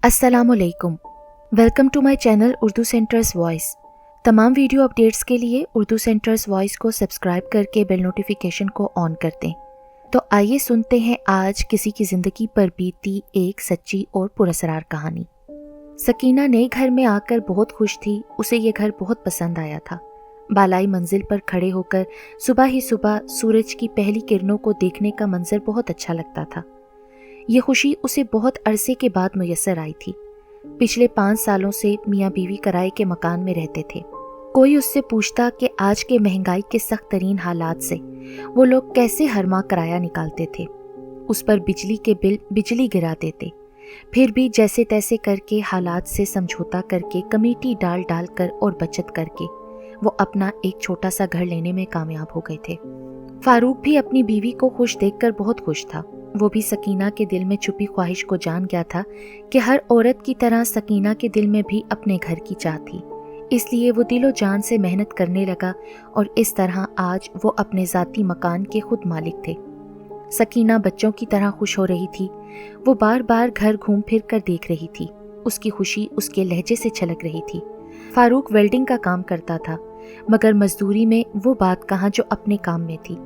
अस्सलाम वालेकुम। Welcome to my channel Urdu centres voice. तमाम वीडियो अपडेट्स के लिए उर्दू सेंटर्स वॉइस को सब्सक्राइब करके बेल नोटिफिकेशन को ऑन कर दें। तो आइए सुनते हैं आज किसी की ज़िंदगी पर बीती एक सच्ची और पुरअसरार कहानी। सकीना नए घर में आकर बहुत खुश थी। उसे ये घर बहुत पसंद आया था। बालाई मंजिल पर खड़े होकर सुबह ही सुबह सूरज की पहली किरणों को देखने का मंजर बहुत अच्छा लगता था। ये खुशी उसे बहुत अरसे के बाद मुयस्सर आई थी। पिछले 5 सालों से मियाँ बीवी किराए के मकान में रहते थे। कोई उससे पूछता कि आज के महंगाई के सख्त तरीन हालात से वो लोग कैसे हर माह किराया निकालते थे। उस पर बिजली के बिल बिजली गिरा देते। फिर भी जैसे तैसे करके हालात से समझौता करके कमेटी डाल डाल कर और बचत करके वो अपना एक छोटा सा घर लेने में कामयाब हो गए थे। फारूक भी अपनी बीवी को खुश देखकर बहुत खुश था। वो भी सकीना के दिल में छुपी ख्वाहिश को जान गया था कि हर औरत की तरह सकीना के दिल में भी अपने घर की चाह थी। इसलिए वो दिलो जान से मेहनत करने लगा और इस तरह आज वो अपने ज़ाती मकान के खुद मालिक थे। सकीना बच्चों की तरह खुश हो रही थी। वो बार बार घर घूम फिर कर देख रही थी। उसकी खुशी उसके लहजे से छलक रही थी। फारूक वेल्डिंग का काम करता था, मगर मजदूरी में वो बात कहाँ जो अपने काम में थी।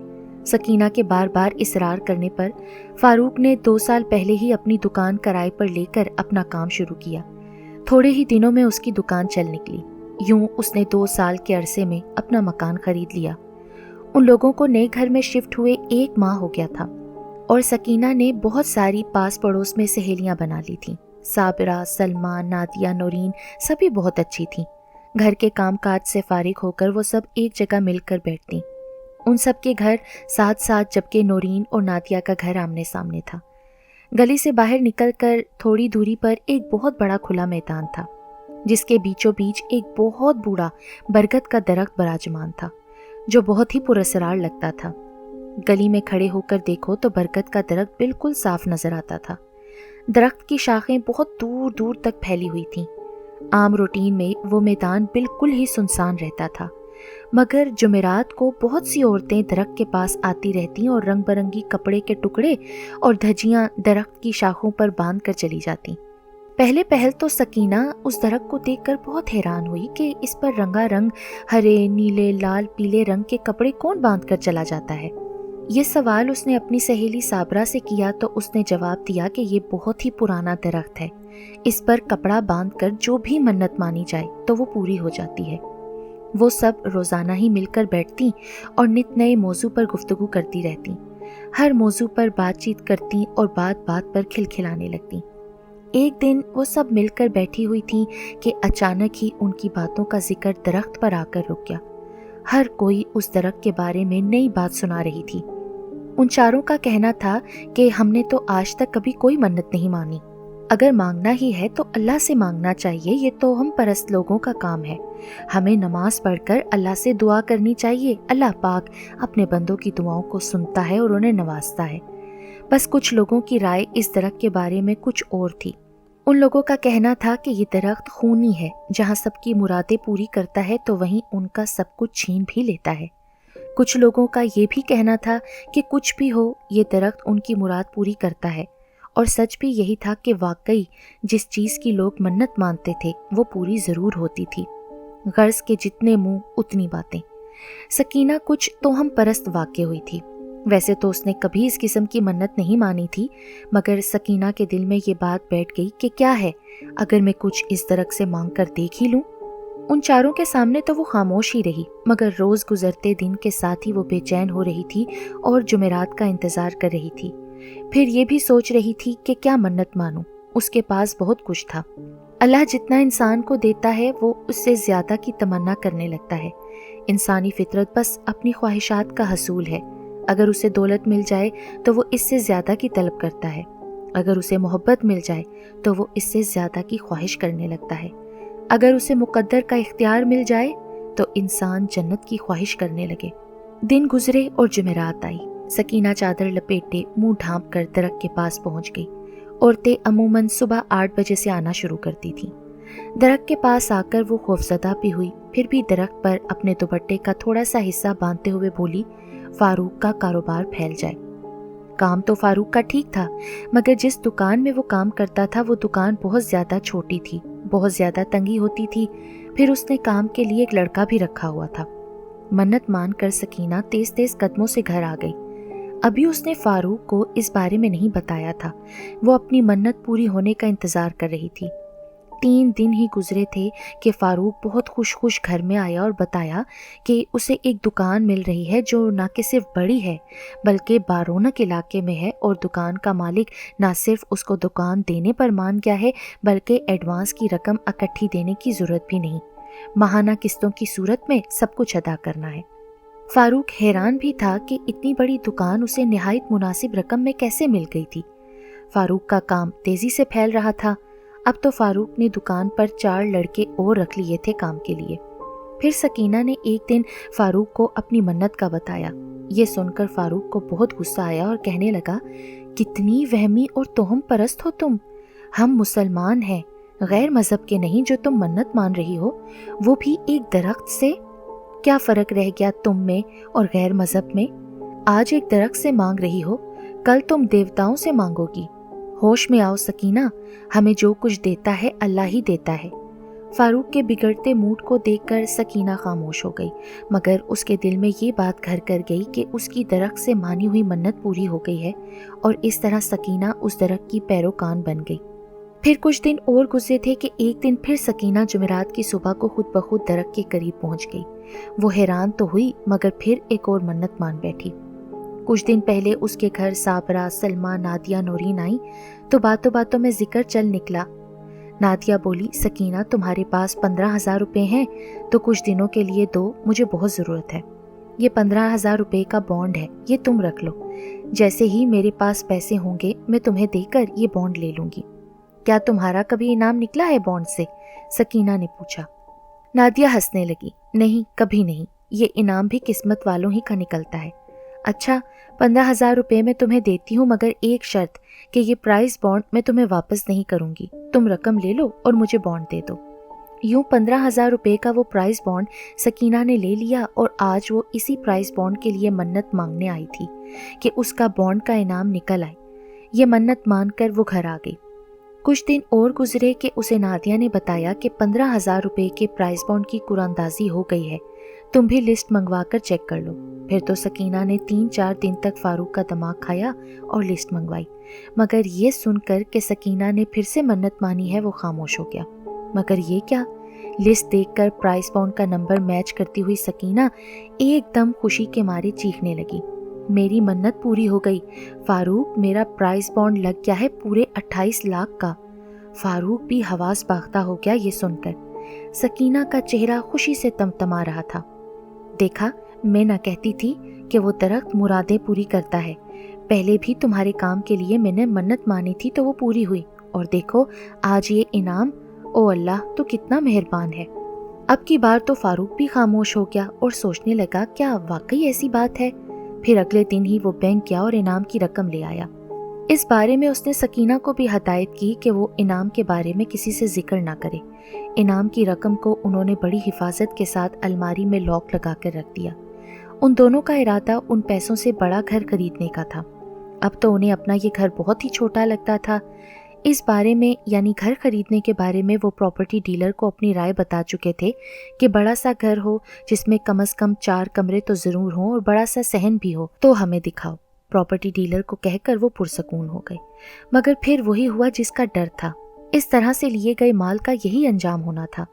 सकीना के बार बार इसरार करने पर फारूक ने 2 साल पहले ही अपनी दुकान किराए पर लेकर अपना काम शुरू किया। थोड़े ही दिनों में उसकी दुकान चल निकली। यूं उसने 2 साल के अरसे में अपना मकान खरीद लिया। उन लोगों को नए घर में शिफ्ट हुए 1 माह हो गया था और सकीना ने बहुत सारी पास पड़ोस में सहेलियां बना ली थीं। साबिरा, सलमा, नादिया, नौरीन सभी बहुत अच्छी थीं। घर के कामकाज से फारिग होकर वो सब एक जगह मिलकर बैठती। उन सब के घर साथ साथ, जबकि नौरीन और नादिया का घर आमने सामने था। गली से बाहर निकलकर थोड़ी दूरी पर एक बहुत बड़ा खुला मैदान था, जिसके बीचों बीच एक बहुत बूढ़ा बरगद का दरख्त बराजमान था, जो बहुत ही पुरअसरार लगता था। गली में खड़े होकर देखो तो बरगद का दरख्त बिल्कुल साफ नजर आता था। दरख्त की शाखें बहुत दूर दूर तक फैली हुई थीं। आम रूटीन में वो मैदान बिल्कुल ही सुनसान रहता था, मगर जुमेरात को बहुत सी औरतें दरख्त के पास आती रहती और रंग बिरंगी कपड़े के टुकड़े और धजियां दरख्त की शाखों पर बांध कर चली जाती। पहले पहल तो सकीना उस दरख्त को देखकर बहुत हैरान हुई कि इस पर रंगारंग हरे, नीले, लाल, पीले रंग के कपड़े कौन बांध कर चला जाता है। ये सवाल उसने अपनी सहेली साबरा से किया तो उसने जवाब दिया कि ये बहुत ही पुराना दरख्त है। इस पर कपड़ा बांधकर जो भी मन्नत मानी जाए तो वो पूरी हो जाती है। वो सब रोज़ाना ही मिलकर बैठती और नित नए मौजू पर गुफ्तगू करती रहती। हर मौजू पर बातचीत करती और बात बात पर खिलखिलाने लगती। एक दिन वो सब मिलकर बैठी हुई थी कि अचानक ही उनकी बातों का जिक्र दरख्त पर आकर रुक गया। हर कोई उस दरख्त के बारे में नई बात सुना रही थी। उन चारों का कहना था कि हमने तो आज तक कभी कोई मन्नत नहीं मानी। अगर मांगना ही है तो अल्लाह से मांगना चाहिए। ये तो हम परस्त लोगों का काम है। हमें नमाज पढ़कर अल्लाह से दुआ करनी चाहिए। अल्लाह पाक अपने बंदों की दुआओं को सुनता है और उन्हें नवाजता है। बस कुछ लोगों की राय इस दरख्त के बारे में कुछ और थी। उन लोगों का कहना था कि ये दरख्त खूनी है, जहाँ सबकी मुरादें पूरी करता है तो वहीं उनका सब कुछ छीन भी लेता है। कुछ लोगों का ये भी कहना था कि कुछ भी हो, ये दरख्त उनकी मुराद पूरी करता है। और सच भी यही था कि वाकई जिस चीज़ की लोग मन्नत मानते थे वो पूरी ज़रूर होती थी। गर्ज के जितने मुंह उतनी बातें। सकीना कुछ तो हम परस्त वाक़ई हुई थी। वैसे तो उसने कभी इस किस्म की मन्नत नहीं मानी थी, मगर सकीना के दिल में ये बात बैठ गई कि क्या है अगर मैं कुछ इस दरख्त से मांग कर देख ही लूँ। उन चारों के सामने तो वो खामोश ही रही, मगर रोज़ गुजरते दिन के साथ ही वो बेचैन हो रही थी और जुमेरात का इंतज़ार कर रही थी। फिर ये भी सोच रही थी कि क्या मन्नत मानूं। उसके पास बहुत कुछ था। अल्लाह जितना इंसान को देता है वो उससे ज़्यादा की तमन्ना करने लगता है। इंसानी फितरत बस अपनी ख्वाहिशात का हसूल है। अगर उसे दौलत मिल जाए तो वो इससे ज़्यादा की तलब करता है। अगर उसे मोहब्बत मिल जाए तो वो इससे ज़्यादा की ख्वाहिश करने लगता है। अगर उसे मुकद्दर का इख्तियार मिल जाए तो इंसान जन्नत की ख्वाहिश करने लगे। दिन गुजरे और जुमेरात आई। सकीना चादर लपेटे मुंह ढांप कर दरख्त के पास पहुंच गई। औरतें अमूमन सुबह 8 बजे से आना शुरू करती थीं। दरख्त के पास आकर वो खौफजदा भी हुई, फिर भी दरख्त पर अपने दुपट्टे का थोड़ा सा हिस्सा बांधते हुए बोली, फारूक का कारोबार फैल जाए। काम तो फारूक का ठीक था, मगर जिस दुकान में वो काम करता था वो दुकान बहुत ज़्यादा छोटी थी, बहुत ज़्यादा तंगी होती थी। फिर उसने काम के लिए एक लड़का भी रखा हुआ था। मन्नत मान कर सकीना तेज तेज कदमों से घर आ गई। अभी उसने फारूक को इस बारे में नहीं बताया था। वो अपनी मन्नत पूरी होने का इंतज़ार कर रही थी। 3 दिन ही गुजरे थे कि फारूक बहुत खुश घर में आया और बताया कि उसे एक दुकान मिल रही है जो ना कि सिर्फ बड़ी है बल्कि बारोनक इलाके में है, और दुकान का मालिक ना सिर्फ उसको दुकान देने पर मान गया है बल्कि एडवांस की रकम इकट्ठी देने की ज़रूरत भी नहीं, माहाना किस्तों की सूरत में सब कुछ अदा करना है। फारूक हैरान भी था कि इतनी बड़ी दुकान उसे निहायत मुनासिब रकम में कैसे मिल गई थी। फारूक का काम तेज़ी से फैल रहा था। अब तो फारूक ने दुकान पर 4 लड़के और रख लिए थे काम के लिए। फिर सकीना ने एक दिन फारूक को अपनी मन्नत का बताया। ये सुनकर फारूक को बहुत गुस्सा आया और कहने लगा, कितनी वहमी और तोहम परस्त हो तुम। हम मुसलमान हैं, गैर मज़हब के नहीं जो तुम मन्नत मान रही हो, वो भी एक दरख्त से। क्या फ़र्क रह गया तुम में और गैर मज़हब में? आज एक दरख्त से मांग रही हो, कल तुम देवताओं से मांगोगी। होश में आओ सकीना, हमें जो कुछ देता है अल्लाह ही देता है। फारूक के बिगड़ते मूड को देखकर सकीना खामोश हो गई, मगर उसके दिल में ये बात घर कर गई कि उसकी दरख्त से मानी हुई मन्नत पूरी हो गई है, और इस तरह सकीना उस दरख्त की पैरोकान बन गई। फिर कुछ दिन और गुजरे थे कि एक दिन फिर सकीना जुमेरात की सुबह को खुद ब खुद दरख्त के करीब पहुंच गई। वो हैरान तो हुई मगर फिर एक और मन्नत मान बैठी। कुछ दिन पहले उसके घर साबरा, सलमा, नादिया, नौरीन आई तो बातों बातों में जिक्र चल निकला। नादिया बोली, सकीना तुम्हारे पास 15,000 रुपये हैं तो कुछ दिनों के लिए दो, मुझे बहुत ज़रूरत है। ये 15,000 रुपये का बॉन्ड है, ये तुम रख लो। जैसे ही मेरे पास पैसे होंगे मैं तुम्हें देकर ये बॉन्ड ले लूँगी। क्या तुम्हारा कभी इनाम निकला है बॉन्ड से? सकीना ने पूछा। नादिया हंसने लगी, नहीं, कभी नहीं, ये इनाम भी किस्मत वालों ही का निकलता है। अच्छा, 15,000 रुपये मैं तुम्हें देती हूँ, मगर एक शर्त कि ये प्राइस बॉन्ड मैं तुम्हें वापस नहीं करूँगी। तुम रकम ले लो और मुझे बॉन्ड दे दो। यूँ 15,000 रुपये का वो प्राइस बॉन्ड सकीना ने ले लिया, और आज वो इसी प्राइस बॉन्ड के लिए मन्नत मांगने आई थी कि उसका बॉन्ड का इनाम निकल आए। ये मन्नत मानकर वो घर आ गई। कुछ दिन और गुजरे कि उसे नादिया ने बताया कि 15,000 रुपये के प्राइस बॉन्ड की कुरानदाजी हो गई है, तुम भी लिस्ट मंगवा कर चेक कर लो। फिर तो सकीना ने 3-4 दिन तक फारूक का दिमाग खाया और लिस्ट मंगवाई, मगर ये सुनकर कि सकीना ने फिर से मन्नत मानी है वो खामोश हो गया। मगर ये क्या, लिस्ट देखकर प्राइस बॉन्ड का नंबर मैच करती हुई सकीना एकदम खुशी के मारे चीखने लगी, मेरी मन्नत पूरी हो गई फारूक, मेरा प्राइस बॉन्ड लग गया है पूरे 28 लाख का। फारूक भी हवास बाख्ता हो गया ये सुनकर। सकीना का चेहरा खुशी से तमतमा रहा था। देखा, मैं ना कहती थी कि वो दरख्त मुरादें पूरी करता है। पहले भी तुम्हारे काम के लिए मैंने मन्नत मानी थी तो वो पूरी हुई, और देखो आज ये इनाम, ओ अल्लाह तो कितना मेहरबान है। अब की बार तो फारूक भी खामोश हो गया और सोचने लगा, क्या वाकई ऐसी बात है? फिर अगले दिन ही वो बैंक गया और इनाम की रकम ले आया। इस बारे में उसने सकीना को भी हदायत की कि वो इनाम के बारे में किसी से जिक्र ना करे। इनाम की रकम को उन्होंने बड़ी हिफाजत के साथ अलमारी में लॉक लगा कर रख दिया। उन दोनों का इरादा उन पैसों से बड़ा घर खरीदने का था। अब तो उन्हें अपना ये घर बहुत ही छोटा लगता था। इस बारे में यानी घर खरीदने के बारे में वो प्रॉपर्टी डीलर को अपनी राय बता चुके थे कि बड़ा सा घर हो जिसमें कम से कम 4 कमरे तो ज़रूर हों और बड़ा सा सहन भी हो तो हमें दिखाओ। प्रॉपर्टी डीलर को कहकर वो पुरसकून हो गए, मगर फिर वही हुआ जिसका डर था। इस तरह से लिए गए माल का यही अंजाम होना था।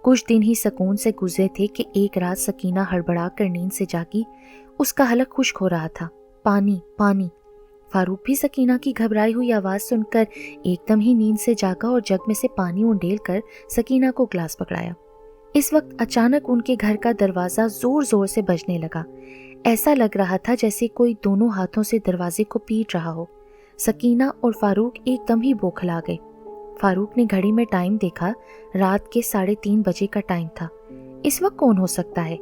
कुछ दिन ही सुकून से गुजरे थे कि एक रात सकीना हड़बड़ा कर नींद से जागी। उसका हलक खुश्क हो रहा था। पानी पानी। फारूक भी सकीना की घबराई हुई आवाज़ सुनकर एकदम ही नींद से जागा और जग में से पानी उंडेल कर सकीना को ग्लास पकड़ाया। इस वक्त अचानक उनके घर का दरवाज़ा ज़ोर ज़ोर से बजने लगा। ऐसा लग रहा था जैसे कोई दोनों हाथों से दरवाजे को पीट रहा हो। सकीना और फारूक एकदम ही बौखला गए। फारूक ने घड़ी में टाइम देखा, रात के 3:30 बजे का टाइम था। इस वक्त कौन हो सकता है?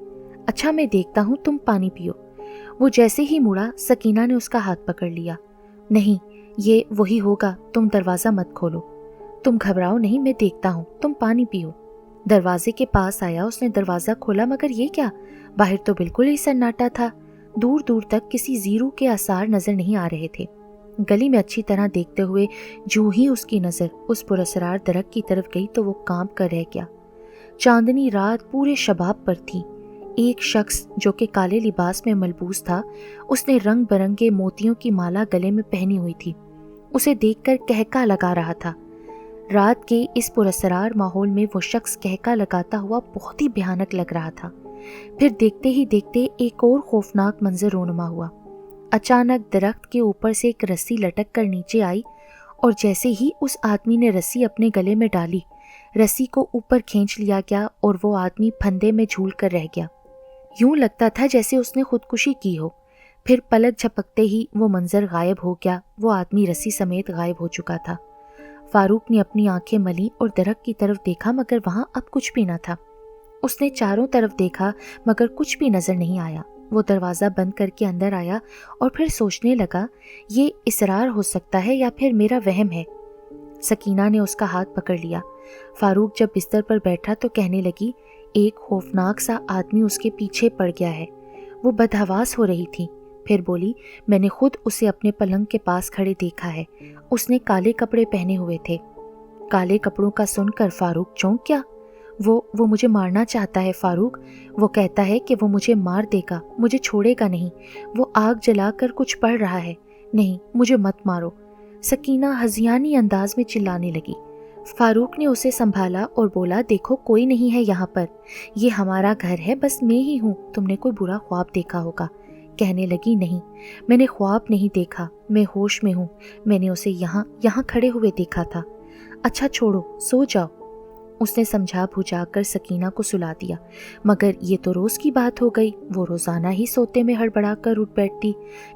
अच्छा मैं देखता हूँ, तुम पानी पियो। वो जैसे ही मुड़ा, सकीना ने उसका हाथ पकड़ लिया। नहीं, ये वही होगा, तुम दरवाज़ा मत खोलो। तुम घबराओ नहीं, मैं देखता हूँ, तुम पानी पियो। दरवाजे के पास आया, उसने दरवाज़ा खोला, मगर ये क्या, बाहर तो बिल्कुल ही सन्नाटा था। दूर दूर तक किसी जीरू के आसार नजर नहीं आ रहे थे। गली में अच्छी तरह देखते हुए जूं ही उसकी नज़र उस पुरअसरार दरख्त की तरफ गई तो वो कांप कर रह गया। चांदनी रात पूरे शबाब पर थी। एक शख्स जो कि काले लिबास में मलबूस था, उसने रंग बिरंगे मोतियों की माला गले में पहनी हुई थी। उसे देखकर कहका लगा रहा था। रात के इस पुरअसरार माहौल में वो शख्स कहका लगाता हुआ बहुत ही भयानक लग रहा था। फिर देखते ही देखते एक और खौफनाक मंजर रोनुमा हुआ। अचानक दरख्त के ऊपर से एक रस्सी लटक कर नीचे आई और जैसे ही उस आदमी ने रस्सी अपने गले में डाली, रस्सी को ऊपर खींच लिया गया और वो आदमी फंदे में झूल कर रह गया। यूं लगता था जैसे उसने खुदकुशी की हो। फिर पलक झपकते ही वो मंजर गायब हो गया। वो आदमी रस्सी समेत गायब हो चुका था। फारूक ने अपनी आंखें मली और दरख्त की तरफ देखा, मगर वहां अब कुछ भी न था। उसने चारों तरफ देखा मगर कुछ भी नजर नहीं आया। वो दरवाज़ा बंद करके अंदर आया और फिर सोचने लगा, ये इसरार हो सकता है या फिर मेरा वहम है। सकीना ने उसका हाथ पकड़ लिया। फारूक जब बिस्तर पर बैठा तो कहने लगी, एक खौफनाक सा आदमी उसके पीछे पड़ गया है। वो बदहवास हो रही थी। फिर बोली, मैंने खुद उसे अपने पलंग के पास खड़े देखा है। उसने काले कपड़े पहने हुए थे। काले कपड़ों का सुनकर फारूक चौंक गया। वो मुझे मारना चाहता है फारूक। वो कहता है कि वो मुझे मार देगा, मुझे छोड़ेगा नहीं। वो आग जलाकर कुछ पढ़ रहा है। नहीं, मुझे मत मारो। सकीना हजियानी अंदाज में चिल्लाने लगी। फारूक ने उसे संभाला और बोला, देखो कोई नहीं है यहाँ पर, ये हमारा घर है, बस मैं ही हूँ। तुमने कोई बुरा ख्वाब देखा होगा। कहने लगी, नहीं, मैंने ख्वाब नहीं देखा, मैं होश में हूँ। मैंने उसे यहाँ खड़े हुए देखा था। अच्छा छोड़ो, सो जाओ। उसने समझा बुझाकर सकीना को सुला दिया। मगर ये तो रोज़ की बात हो गई। वो रोज़ाना ही सोते में हड़बड़ाकर उठ बैठती।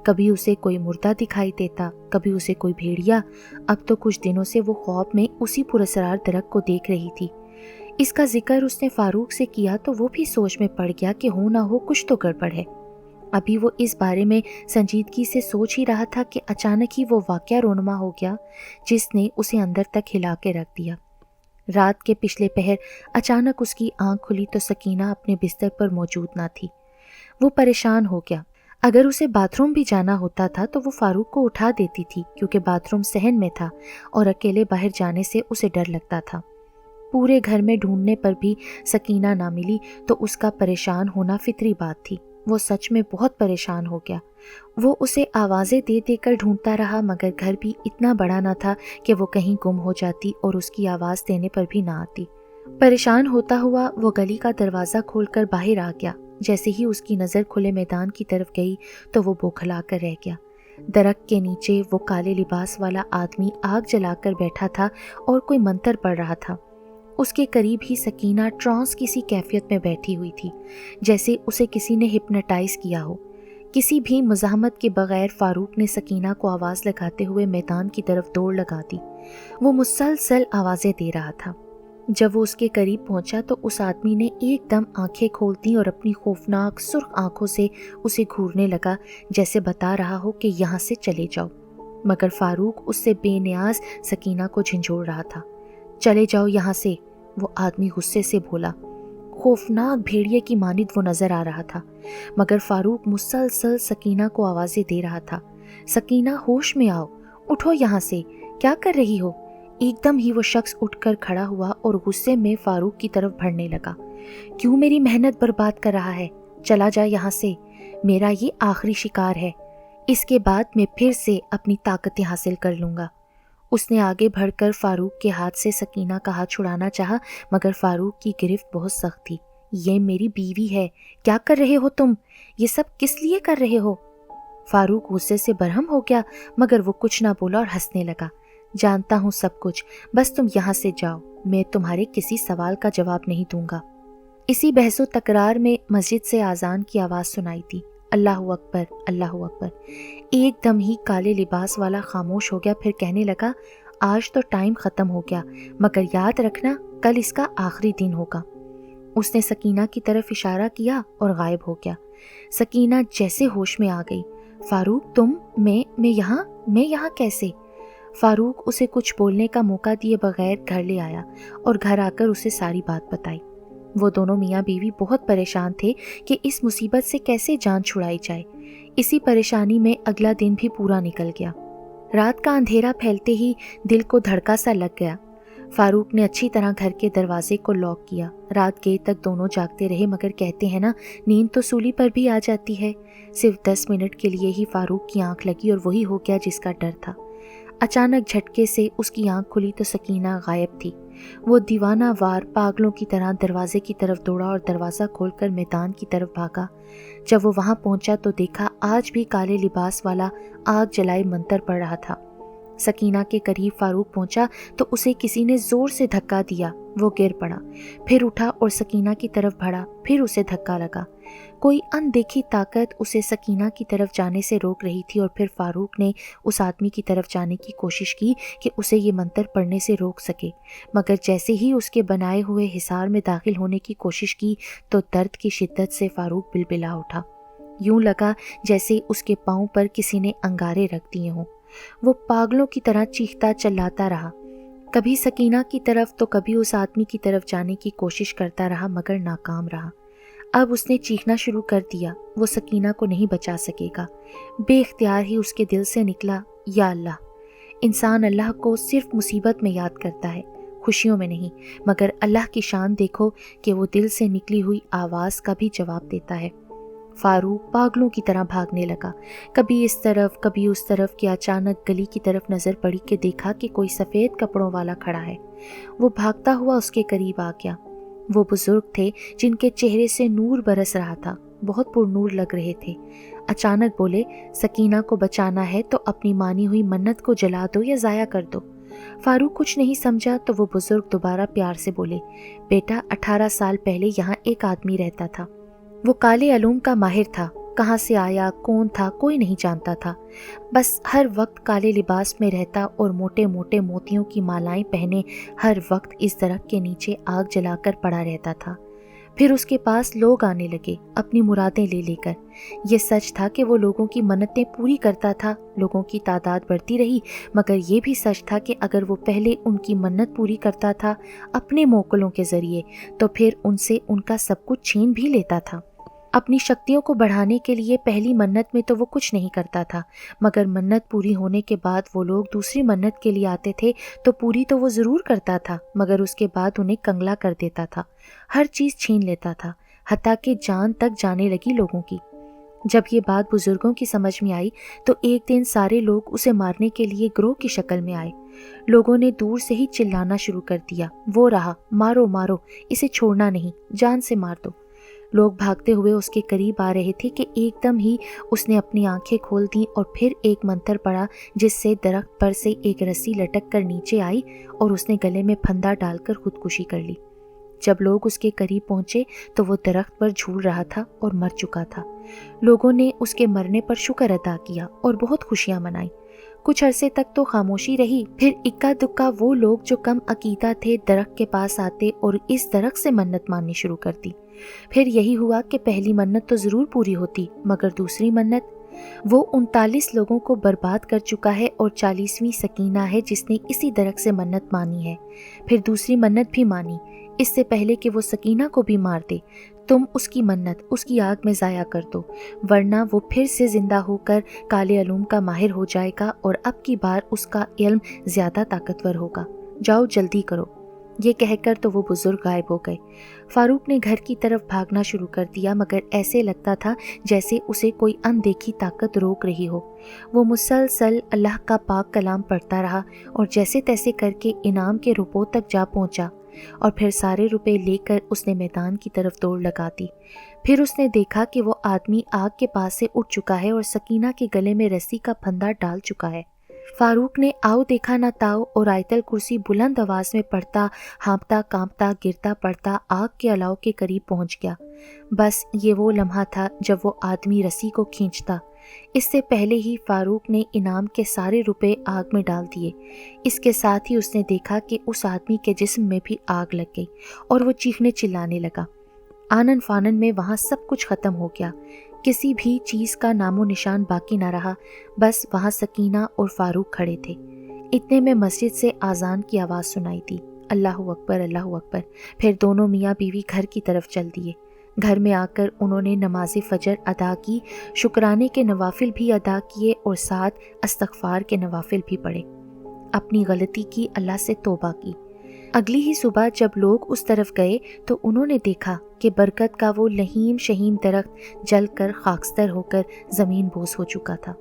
कभी उसे कोई मुर्दा दिखाई देता, कभी उसे कोई भेड़िया। अब तो कुछ दिनों से वो ख्वाब में उसी पुरअसरार दरख्त को देख रही थी। इसका जिक्र उसने फारूक से किया तो वो भी सोच में पड़ गया कि हो ना हो कुछ तो गड़बड़ है। अभी वो इस बारे में संजीदगी से सोच ही रहा था कि अचानक ही वो वाक़या रोनुमा हो गया जिसने उसे अंदर तक हिला के रख दिया। रात के पिछले पहर अचानक उसकी आंख खुली तो सकीना अपने बिस्तर पर मौजूद ना थी। वो परेशान हो गया। अगर उसे बाथरूम भी जाना होता था तो वो फारूक को उठा देती थी, क्योंकि बाथरूम सहन में था और अकेले बाहर जाने से उसे डर लगता था। पूरे घर में ढूंढने पर भी सकीना ना मिली तो उसका परेशान होना फितरी बात थी। वो सच में बहुत परेशान हो गया। वो उसे आवाज़ें दे देकर ढूंढता रहा, मगर घर भी इतना बड़ा ना था कि वो कहीं गुम हो जाती और उसकी आवाज़ देने पर भी ना आती। परेशान होता हुआ वो गली का दरवाज़ा खोलकर बाहर आ गया। जैसे ही उसकी नज़र खुले मैदान की तरफ गई तो वो बौखला कर रह गया। दरख्त के नीचे वो काले लिबास वाला आदमी आग जलाकर बैठा था और कोई मंत्र पढ़ रहा था। उसके करीब ही सकीना ट्रांस किसी कैफियत में बैठी हुई थी, जैसे उसे किसी ने हिप्नोटाइज किया हो। किसी भी मज़ाहमत के बगैर फारूक ने सकीना को आवाज़ लगाते हुए मैदान की तरफ दौड़ लगा दी। वो मुसलसल आवाज़ें दे रहा था। जब वो उसके करीब पहुंचा तो उस आदमी ने एकदम आंखें खोल दी और अपनी खौफनाक सुर्ख आंखों से उसे घूरने लगा, जैसे बता रहा हो कि यहाँ से चले जाओ। मगर फारूक उससे बेनियाज सकीना को झंझोड़ रहा था। चले जाओ यहाँ से, वो आदमी गुस्से से बोला। खौफनाक भेड़िए की मानिद वो नजर आ रहा था, मगर फारूक मुसलसल सकीना को आवाज़ें दे रहा था, सकीना होश में आओ, उठो यहाँ से, क्या कर रही हो। एकदम ही वो शख्स उठकर खड़ा हुआ और गुस्से में फारूक की तरफ बढ़ने लगा। क्यों मेरी मेहनत बर्बाद कर रहा है, चला जा यहाँ से, मेरा ये आखिरी शिकार है, इसके बाद मैं फिर से अपनी ताकतें हासिल कर लूँगा। उसने आगे बढ़कर फारूक के हाथ से सकीना का हाथ छुड़ाना चाहा, मगर फारूक की गिरफ्त बहुत सख्त थी। ये मेरी बीवी है, क्या कर रहे हो तुम, ये सब किस लिए कर रहे हो। फारूक गुस्से से बरहम हो गया, मगर वो कुछ ना बोला और हंसने लगा। जानता हूँ सब कुछ, बस तुम यहाँ से जाओ, मैं तुम्हारे किसी सवाल का जवाब नहीं दूंगा। इसी बहसो तकरार में मस्जिद से आज़ान की आवाज़ सुनाई दी, अल्लाहु अकबर, अल्लाहु अकबर। एकदम ही काले लिबास वाला खामोश हो गया, फिर कहने लगा, आज तो टाइम ख़त्म हो गया, मगर याद रखना कल इसका आखिरी दिन होगा। उसने सकीना की तरफ इशारा किया और गायब हो गया। सकीना जैसे होश में आ गई। फारूक तुम, मैं यहाँ कैसे। फारूक उसे कुछ बोलने का मौका दिए बगैर घर ले आया और घर आकर उसे सारी बात बताई। वो दोनों मियाँ बीवी बहुत परेशान थे कि इस मुसीबत से कैसे जान छुड़ाई जाए। इसी परेशानी में अगला दिन भी पूरा निकल गया। रात का अंधेरा फैलते ही दिल को धड़का सा लग गया। फारूक ने अच्छी तरह घर के दरवाजे को लॉक किया। रात गए तक दोनों जागते रहे, मगर कहते हैं ना, नींद तो सूली पर भी आ जाती है। सिर्फ 10 मिनट के लिए ही फारूक की आंख लगी और वही हो गया जिसका डर था। अचानक झटके से उसकी आंख खुली तो सकीना गायब थी। वो दीवाना वार पागलों की तरह दरवाजे की तरफ दौड़ा और दरवाज़ा खोलकर मैदान की तरफ भागा। जब वो वहाँ पहुंचा तो देखा आज भी काले लिबास वाला आग जलाए मंतर पड़ रहा था। सकीना के करीब फारूक पहुंचा तो उसे किसी ने जोर से धक्का दिया। वो गिर पड़ा, फिर उठा और सकीना की तरफ बढ़ा, फिर उसे धक्का लगा। कोई अनदेखी ताकत उसे सकीना की तरफ जाने से रोक रही थी और फिर फारूक ने उस आदमी की तरफ जाने की कोशिश की कि उसे ये मंतर पढ़ने से रोक सके, मगर जैसे ही उसके बनाए हुए हिसार में दाखिल होने की कोशिश की तो दर्द की शिद्दत से फारूक बिलबिला उठा। यूं लगा जैसे उसके पाँव पर किसी ने अंगारे रख दिए हों। वो पागलों की तरह चीखता चिल्लाता रहा, कभी सकीना की तरफ तो कभी उस आदमी की तरफ जाने की कोशिश करता रहा, मगर नाकाम रहा। अब उसने चीखना शुरू कर दिया। वो सकीना को नहीं बचा सकेगा। बेख्तियार ही उसके दिल से निकला, या अल्लाह। इंसान अल्लाह को सिर्फ मुसीबत में याद करता है, खुशियों में नहीं, मगर अल्लाह की शान देखो कि वो दिल से निकली हुई आवाज़ का भी जवाब देता है। फारूक पागलों की तरह भागने लगा, कभी इस तरफ कभी उस तरफ कि अचानक गली की तरफ नज़र पड़ी कि देखा कि कोई सफ़ेद कपड़ों वाला खड़ा है। वो भागता हुआ उसके करीब आ गया। वो बुजुर्ग थे जिनके चेहरे से नूर बरस रहा था, बहुत पुरनूर लग रहे थे। अचानक बोले, सकीना को बचाना है तो अपनी मानी हुई मन्नत को जला दो या ज़ाया कर दो। फारूक कुछ नहीं समझा तो वो बुजुर्ग दोबारा प्यार से बोले, बेटा 18 साल पहले यहाँ एक आदमी रहता था। वो काले अलूम का माहिर था। कहाँ से आया, कौन था, कोई नहीं जानता था। बस हर वक्त काले लिबास में रहता और मोटे मोटे मोतियों की मालाएं पहने हर वक्त इस दरख्त के नीचे आग जलाकर पड़ा रहता था। फिर उसके पास लोग आने लगे अपनी मुरादें ले लेकर। ये सच था कि वो लोगों की मन्नतें पूरी करता था। लोगों की तादाद बढ़ती रही, मगर ये भी सच था कि अगर वो पहले उनकी मन्नत पूरी करता था अपने मोकलों के ज़रिए, तो फिर उनसे उनका सब कुछ छीन भी लेता था। अपनी शक्तियों को बढ़ाने के लिए पहली मन्नत में तो वो कुछ नहीं करता था, मगर मन्नत पूरी होने के बाद वो लोग दूसरी मन्नत के लिए आते थे तो पूरी तो वो ज़रूर करता था, मगर उसके बाद उन्हें कंगला कर देता था, हर चीज़ छीन लेता था, हत्ता कि जान तक जाने लगी लोगों की। जब ये बात बुजुर्गों की समझ में आई तो एक दिन सारे लोग उसे मारने के लिए गिरोह की शक्ल में आए। लोगों ने दूर से ही चिल्लाना शुरू कर दिया, वो रहा, मारो मारो, इसे छोड़ना नहीं, जान से मार दो। लोग भागते हुए उसके करीब आ रहे थे कि एकदम ही उसने अपनी आंखें खोल दी और फिर एक मंतर पड़ा जिससे दरख्त पर से एक रस्सी लटक कर नीचे आई और उसने गले में फंदा डालकर खुदकुशी कर ली। जब लोग उसके करीब पहुंचे तो वो दरख्त पर झूल रहा था और मर चुका था। लोगों ने उसके मरने पर शुक्र अदा किया और बहुत खुशियां मनाई। कुछ अरसे तक तो खामोशी रही, फिर इक्का दुक्का वो लोग जो कम अकीदा थे दरख्त के पास आते और इस दरख्त से मन्नत माननी शुरू कर दी। फिर यही हुआ कि पहली मन्नत तो ज़रूर पूरी होती, मगर दूसरी मन्नत, वो 39 लोगों को बर्बाद कर चुका है और 40वीं सकीना है जिसने इसी दरख्त से मन्नत मानी है। फिर दूसरी मन्नत भी मानी, इससे पहले कि वो सकीना को भी मार दे। तुम उसकी मन्नत उसकी आग में ज़ाया कर दो, वरना वो फिर से ज़िंदा होकर काले अलूम का माहिर हो जाएगा और अब की बार उसका इल्म ज़्यादा ताकतवर होगा। जाओ जल्दी करो। ये कहकर तो वो बुजुर्ग गायब हो गए। फारूक ने घर की तरफ भागना शुरू कर दिया, मगर ऐसे लगता था जैसे उसे कोई अनदेखी ताकत रोक रही हो। वो मुसलसल अल्लाह का पाक कलाम पढ़ता रहा और जैसे तैसे करके इनाम के रुपयों तक जा पहुंचा और फिर सारे रुपए लेकर उसने मैदान की तरफ दौड़ लगा दी। फिर उसने देखा कि वो आदमी आग के पास से उठ चुका है और सकीना के गले में रस्सी का फंदा डाल चुका है। फारूक ने आओ देखा ना ताओ और आयतल कुर्सी बुलंद आवाज में पढ़ता, हाँपता कांपता गिरता पड़ता आग के अलाव के करीब पहुंच गया। बस ये वो लम्हा था जब वो आदमी रस्सी को खींचता। इससे पहले ही फारूक ने इनाम के सारे रुपए आग में डाल दिए। इसके साथ ही उसने देखा कि उस आदमी के जिस्म में भी आग लग गई और वो चीखने चिल्लाने लगा। आनन फानन में वहाँ सब कुछ खत्म हो गया, किसी भी चीज़ का नामो निशान बाकी ना रहा। बस वहाँ सकीना और फारूक खड़े थे। इतने में मस्जिद से आज़ान की आवाज़ सुनाई दी, अल्लाहु अकबर अल्लाहु अकबर। फिर दोनों मियाँ बीवी घर की तरफ चल दिए। گھر میں آ کر انہوں نے نماز فجر ادا کی، شکرانے کے نوافل بھی ادا کیے اور ساتھ استغفار کے نوافل بھی پڑھے، اپنی غلطی کی، اللہ سے توبہ کی۔ اگلی ہی صبح جب لوگ اس طرف گئے تو انہوں نے دیکھا کہ برکت کا وہ لہیم شہیم درخت جل کر خاکستر ہو کر زمین بوس ہو چکا تھا۔